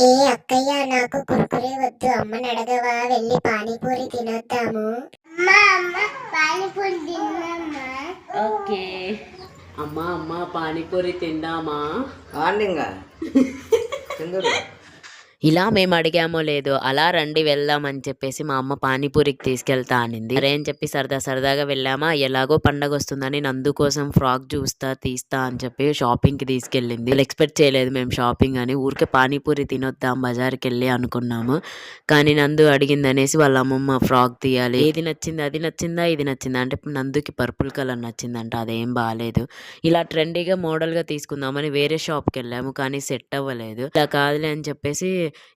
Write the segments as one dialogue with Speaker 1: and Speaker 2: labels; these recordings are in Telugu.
Speaker 1: ఏ అక్కయ్య, నాకు కుర్కురే వద్దు, అమ్మని అడగవా? వెళ్ళి పానీపూరి తినొద్దాము. అమ్మా అమ్మ, పానీపూరి తిన్నామా?
Speaker 2: ఓకే అమ్మా అమ్మ పానీపూరి తిందామా?
Speaker 3: ఆన్లింగా తిందురు.
Speaker 2: ఇలా మేము అడిగామో లేదో అలా రండి వెళ్దాం అని చెప్పేసి మా అమ్మ పానీపూరికి తీసుకెళ్తా అనింది. సరే అని చెప్పి సరదాగా వెళ్ళామా. ఎలాగో పండగ వస్తుందని నందు కోసం ఫ్రాక్ తీస్తా అని చెప్పి షాపింగ్ కి తీసుకెళ్ళింది. ఎక్స్పెక్ట్ చేయలేదు మేము షాపింగ్ అని. ఊరికే పానీపూరి తినొద్దాం బజార్కి వెళ్ళి అనుకున్నాము. కానీ నందు అడిగింది అనేసి వాళ్ళ అమ్మమ్మ ఫ్రాక్ తీయాలి, ఏది నచ్చింది, అది నచ్చిందా ఇది నచ్చిందా అంటే నందుకి పర్పుల్ కలర్ నచ్చిందంట. అదేం బాగాలేదు. ఇలా ట్రెండీగా మోడల్గా తీసుకుందామని వేరే షాప్కి వెళ్ళాము, కానీ సెట్ అవ్వలేదు. ఇలా కాదులే అని చెప్పేసి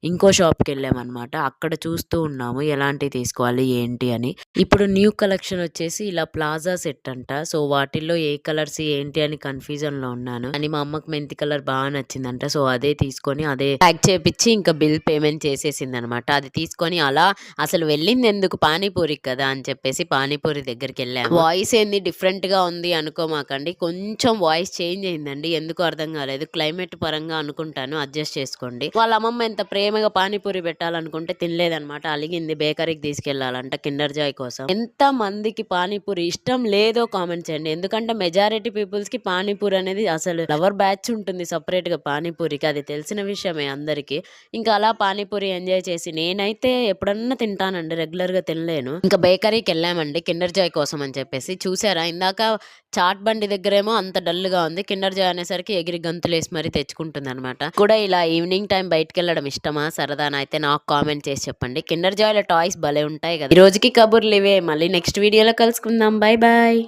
Speaker 2: ఇంకో షాప్కి వెళ్ళామన్నమాట. అక్కడ చూస్తూ ఉన్నాము ఎలాంటివి తీసుకోవాలి ఏంటి అని. ఇప్పుడు న్యూ కలెక్షన్ వచ్చేసి ఇలా ప్లాజా సెట్ అంట. సో వాటిల్లో ఏ కలర్స్ ఏంటి అని కన్ఫ్యూజన్ లో ఉన్నాను. అని మా అమ్మకి మెంతి కలర్ బాగా నచ్చిందంట. సో అదే తీసుకొని అదే ప్యాక్ చేపించి ఇంకా బిల్ పేమెంట్ చేసేసింది అనమాట. అది తీసుకొని అలా అసలు వెళ్ళింది ఎందుకు, పానీపూరికి కదా అని చెప్పేసి పానీపూరి దగ్గరికి వెళ్ళాము. వాయిస్ ఏంది డిఫరెంట్ గా ఉంది అనుకోమాకండి, కొంచెం వాయిస్ చేంజ్ అయిందండి. ఎందుకు అర్థం కాలేదు. క్లైమేట్ పరంగా అనుకుంటాను, అడ్జస్ట్ చేసుకోండి. వాళ్ళ అమ్మమ్మ ఎంత ప్రేమగా పానీపూరి పెట్టాలనుకుంటే తినలేదనమాట. అలిగింది బేకరీకి తీసుకెళ్లాలంట కిండర్ జాయ్ కోసం. ఎంత మందికి పానీపూరి ఇష్టం లేదో కామెంట్ చేయండి. ఎందుకంటే మెజారిటీ పీపుల్స్ కి పానీపూరి అనేది అసలు లవర్ బ్యాచ్ ఉంటుంది సపరేట్ గా పానీపూరికి, అది తెలిసిన విషయమే అందరికి. ఇంకా అలా పానీపూరి ఎంజాయ్ చేసి నేనైతే ఎప్పుడన్నా తింటానండి, రెగ్యులర్ గా తినలేను. ఇంకా బేకరీకి వెళ్ళామండి కిండర్ జాయ్ కోసం అని చెప్పేసి. చూసారా ఇందాక చాట్ బండి దగ్గరేమో అంత డల్ గా ఉంది, కిండర్ జాయ్ అనేసరికి ఎగిరి గంతులేసి మరీ తెచ్చుకుంటుంది అనమాట. కూడా ఇలా ఈవినింగ్ టైం బయటకు వెళ్ళడం ఇష్టమా సరదానా అయితే నాకు కామెంట్ చేసి చెప్పండి. కిండర్ జాయ్ లో టాయ్స్ భలే ఉంటాయి కదా. ఈ రోజుకి కబుర్లు ఇవే, మళ్ళీ నెక్స్ట్ వీడియోలో కలుసుకుందాం. Bye bye.